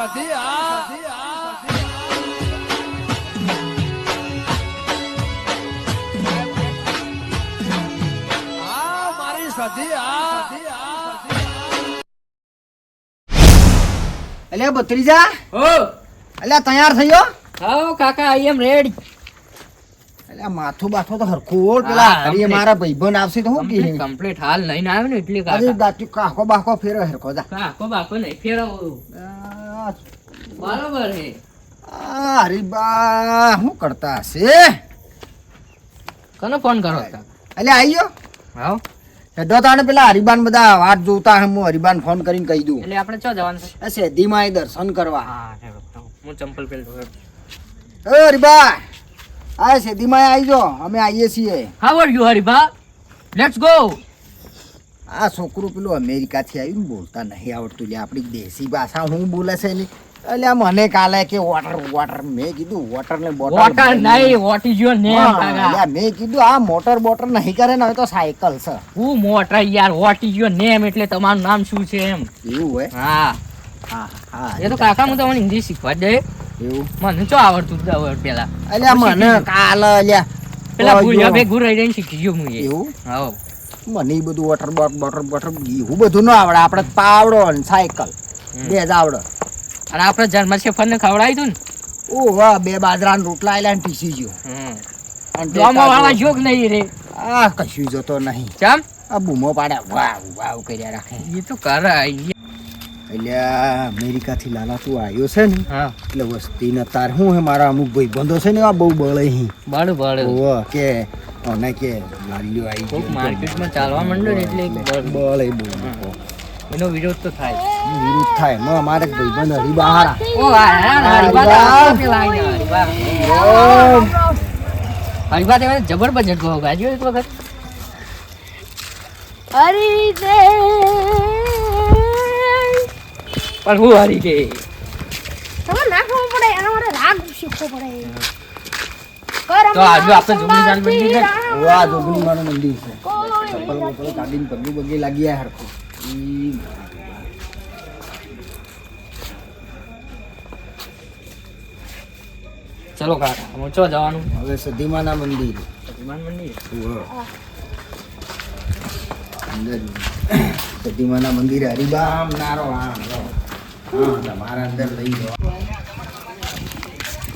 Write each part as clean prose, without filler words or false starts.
અલ્યા ભત્રીજા હો અલ્યા તૈયાર થયો હાઉ કાકા આઈ એમ રેડી. અલ્યા માથું બાથું તો હરખું ઓળ પેલા હરીએ મારા ભાઈબંધ આવશે તો હું કે કમ્પ્લીટ હાલ લઈને આવ્યો ને એટલે અરે કાકા દાટી કાકો બાકો ફેરો હરખો જા કાકો બાકો નહીં ફેરવો બરોબર હે. હરીબા શું કરતા હશે કનો ફોન કરો હતા? અલ્યા આઈ ગયો હાઉ હેડો તાણે પેલા હરીબાન બધા વાટ જોતા હે હું હરીબાન ફોન કરીને કહી દઉં એટલે આપણે ચો જવાનું છે? આ સેધીમાં એ દર્શન કરવા હા હું ચંપલ પહેરતો હેડ. એ હરીબા આ સેધીમાં આવી જો અમે આવીએ છીએ how are you Haribha? Let's go. આ છોકરું પેલું અમેરિકાથી આવ્યું ને બોલતા નહીં આવડતું લે આપણી દેશી ભાષા હું બોલે છે ને એટલે મને કાલે કે વોટર વોટર મેં કીધું વોટર ને વોટર નહીં વોટ ઇઝ યોર નેમ કાકા? એટલે મેં કીધું આ મોટર બોટર નહીં કરે ને હવે તો સાયકલ છે હું મોટર યાર વોટ ઇઝ યોર નેમ એટલે તમારું નામ શું છે એમ? એવું હોય હા હા હા એ તો કાકા હું તમને ઇંગ્લિશ શીખવા દે. એવું મને તો આવડતું જ આવડ પેલા એટલે મને કાલે અલ્યા પેલા ભૂલ્યા ભેગું રહી રહીને શીખી ગયો હું એ. એવું હાઉ મને ઈ બધું વોટર બોટર બોટર એવું બધું ન આવડે આપણે પાવડો ને સાયકલ બે જ આવડે અને આપણે જન્મ છે ને ખવડાવી તું ને ઓ વાહ બે બાજરાના રોટલા આયલા ને ટીસી ગયો અને ડોમા વાળા જોક નહીં રે. આ કશું જતો નહીં ચમ આ બૂમો પાડ્યા વાવ વાવ કર્યા રાખે એ તો કરાય. એટલે અમેરિકાથી લાલા તું આવ્યો છે ને હા એટલે વસ્તી ને તાર શું હે મારા અમુક ભાઈ બંધો છે ને આ બહુ બળે હી બળ બળ ઓવો કે ઓને કે લાલીઓ આવી કોક માર્કેટમાં ચાલવા માંડ્યો ને એટલે બળે બહુ એનો વિરોધ તો થાય. વિરુદ્ધ થાય મ અમારે ભાઈબંધ હરીબા હારા ઓ હરીબા તે જબર બજેટ ગયો ગાજો એક વખત. હરી દે પણ હું હારી ગઈ. તમે નાખવું પડે એના માટે રાગ શીખવો પડે. તો આજુ આપણે જોગણી જાન મંદિર છે. વાહ જોગણી માનું મંદિર છે ચપ્પલ વપ્પલ કાઢીને પગલું બગી લાગી આ હરખું ચલો કાકા હું ચો જવાનું? હવે સધીમાના મંદિર વિમાન મંદિર. સધીમાના મંદિર હરિબામ નારો હા તમારા અંદર લઈ જાઓ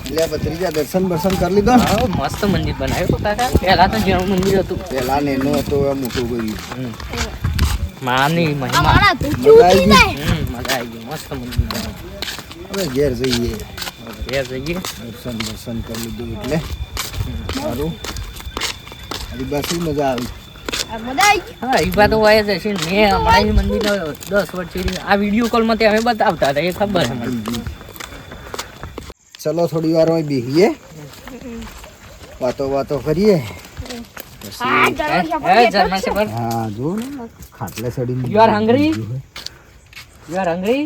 એટલે ભત્રીજા દર્શન બર્શન કરી લીધો ને? હા મસ્ત મંદિર બનાવ્યું કાકા. પહેલા તો જેવું મંદિર હતું પેલા ને એનો હતો મોટું કર્યું માની મહિમા. અમારા તો મજા આવી ગઈ? મજા આવી ગઈ. મસ્ત મંદિર બનાવ્યું. હવે ઘેર જઈએ ઘેર જઈએ. દર્શન બર્શન કરી લીધું એટલે સારું હરિબા શું મજા આવી મજા આવી ગઈ. હા એ વાત તો હોય જ હશે ને. મેં હમણાં મંદિર 10 વર્ષથી આ વિડીયો કોલમાં તે અમે બતાવતા હતા એ ખબર છે મને. ચલો થોડી વાર અહીં બેસીએ વાતો કરીએ હા દરવાજા હે પર જન્મ છે પર હા જો ને ખાટલે ચડીને You are hungry? You are hungry?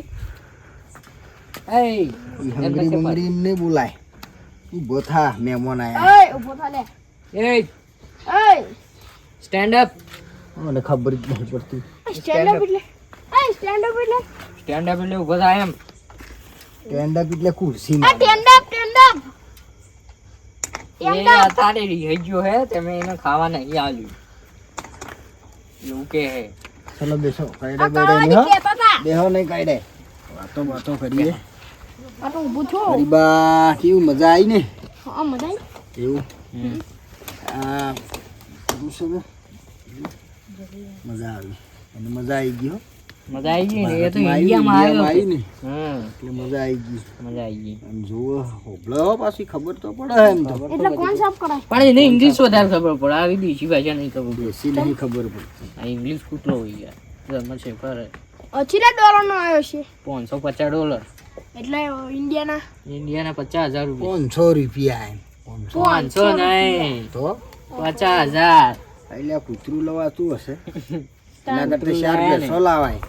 Hey, ઈ હંગરી મંગરી એમને બોલાય ઊભો થા મહેમાન આયા ઓય ઊભો થા લે. hey, ઓય stand up. મને ખબર જ નહીં પડતી સ્ટેન્ડ અપ એટલે ઓય સ્ટેન્ડ અપ એટલે Stand up એટલે ઊભો થાય એમ. સ્ટેન્ડ અપ એટલે ખુરશી આ માં સ્ટેન્ડ અપ એ તારે રહી ગયો હે તમે એને ખાવા નહીં આલ્યું એવું કે હે. ચલો બેસો કાયડે આ બેડે કાળાની નહીં કેતા હતા. બેહો નહીં કાયડે વાતો કરીએ આ તો ઊભું છો. હરીબા કેવું મજા આવી ને હા મજા આવી. એવું આ શું છે ને? મજા આવી અને મજા આવી ગઈ હો મજા આવી ગઈ ને એ તો ભારતમાં ઇન્ડિયામાં આવી આવ્યો ને હમ એટલે મજા આવી ગઈ મજા આવી ગઈ. આમ જુઓ હોબળો પાછી ખબર તો પડે એમ તો એટલે કોણ સાફ કરાય? પણ એને ઇંગ્લિશ વધારે ખબર પડે આવી દેશી ભાષા નહીં ખબર પડે. બેસી નહીં ખબર પડતી આ ઇંગ્લિશ કૂતરો હોય યાર જન્મ છે પર $80 નો આવ્યો છે $550 એટલે ઇન્ડિયાના ઇન્ડિયાના 50,000 રૂપિયા. 500 રૂપિયા એમ 500 500 નહીં તો 50,000. એટલે આ કૂતરું લવાતું હશે એના કરતા 4 ભેંસો લાવાય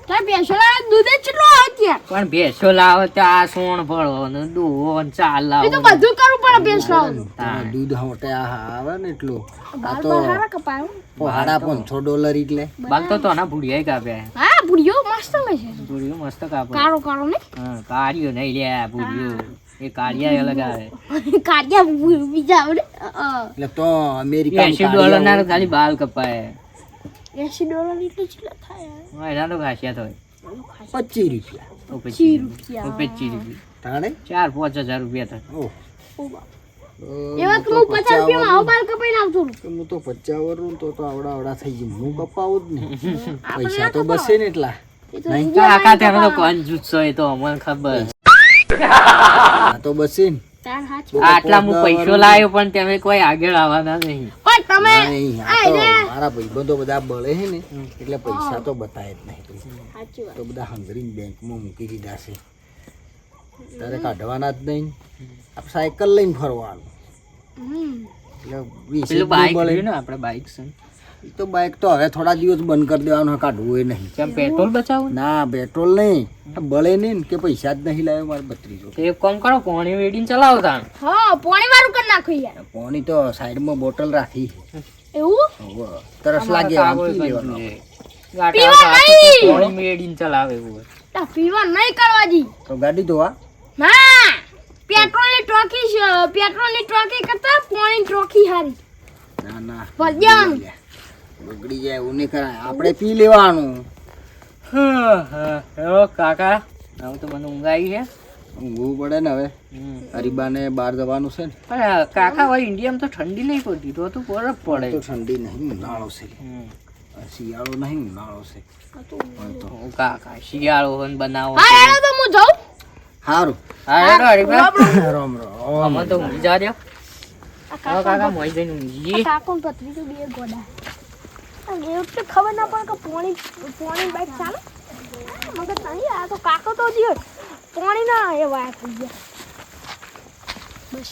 ત્યાં બેસલા દૂધ જ કેટલો આવે ત્યાં પણ ભેંસો લાવો તો આ સોણ ભળો ને દોવો ને ચાલ એ તો લાવો બધું કરવું પડે ભેંસ લાવો તારે દૂધ હોટે આવે ને એટલું આ બાલ તો બાલ હારા કપાયો $500 એટલે બાલ તો આના ભૂડિયા કાપ્યા હા ભૂડિયો મસ્ત હોય છે ભૂડિયો મસ્ત કાપે કાળો કાળો ને હા કાળિયો નહીં લે ભૂડિયો એ કાળિયા અલગ આવે કાઢ્યા બીજા આવે ને એટલે તો અમેરિકા $80 ના તો ખાલી બાલ કપાય $80 એટલે કેટલા થાય હા, એના તો ખાસિયત હોય $25 ઓ $25 25 રૂપિયા તાણે 4-5 હજાર રૂપિયા થાય ઓહ એવા તો હું 50 રૂપિયામાં આવો બાલ કપાઈને આવતો રહું. હું તો 50 વર્ષનું તો આવડા થઈ ગયું હું કપાવું જ ને પૈસા તો બસે ને એટલા એ તો નહીં. કાકા તેનો તો કંજૂસ હોય તો અમને ખબર આ તો બસે ને તાર હાચું. આટલા હું પૈસો લાવ્યો પણ તમે કોઈ આગળ આવવાના નહીં પણ તમે નહીં, આ તો મારા ભાઈબંધો બધા બળે છે ને એટલે પૈસા તો બતાય જ નહીં સાચી વાત. તો બધા હંગરીને બેંકમાં મૂકી દીધા છે તારે કાઢવાના જ નહીં આપણે સાયકલ લઈને ફરવાનું એટલે 20 પેલું બાઈક રહ્યું ને આપણે બાઈક છે એ તો બાઈક તો હવે થોડા દિવસ બંધ કરી દેવાનું કાઢવું એ નહીં કેમ પેટ્રોલ બચાવું ના પેટ્રોલ નહીં બળે નહીં ને કે પૈસા જ નહીં લાવ્યો મારે 3200 તો એક કામ કરો પાણી વેડીને ચલાવો તાણ હા પોણી વાળું કરી નાખો યાર પાણી તો સાઈડમાં બોટલ રાખી એવું હોવે. તરસ લાગે આમ પી લેવાનું. પાણી વેડીને ચલાવે એવું હોય. તા પીવા નહીં કરવા જી તો ગાડી ધોવા ના પેટ્રોલની ટોકી છે પેટ્રોલની ટોકી કરતા પાણીની ટોકી હારી ના ના ભજ્યાન. બગડી જાય એવું નહીં કરાય આપણે પી લેવાનું હેલો કાકા હવે તો મને ઊંઘ આવી છે ઊંઘવું પડે ને હવે હરીબાને બહાર જવાનું છે ને પણ કાકા હવે ઇન્ડિયામાં તો ઠંડી નહીં પડતી તો બરફ પડે તો ઠંડી નહીં ઉનાળો છે શિયાળો નહીં ઉનાળો છે ઓ કાકા શિયાળો હોય ને બનાવો હા હેડો તો હું જાઉં સારું હા હેડો હરીભાઈ રામ રામ અમે તો ઊંઘી જા દ્યો. હવે કાકા મોઈ જઈને ઊંઘીએ કાકોન પત્રી તો બે ગોડા અને એવું તો ખબર ના પડે કે પોણી બાઈક ચાલે મગજ નહીં આ તો કાકો તો જીવ પોણી ના એ વાયા થઈ ગયા બસ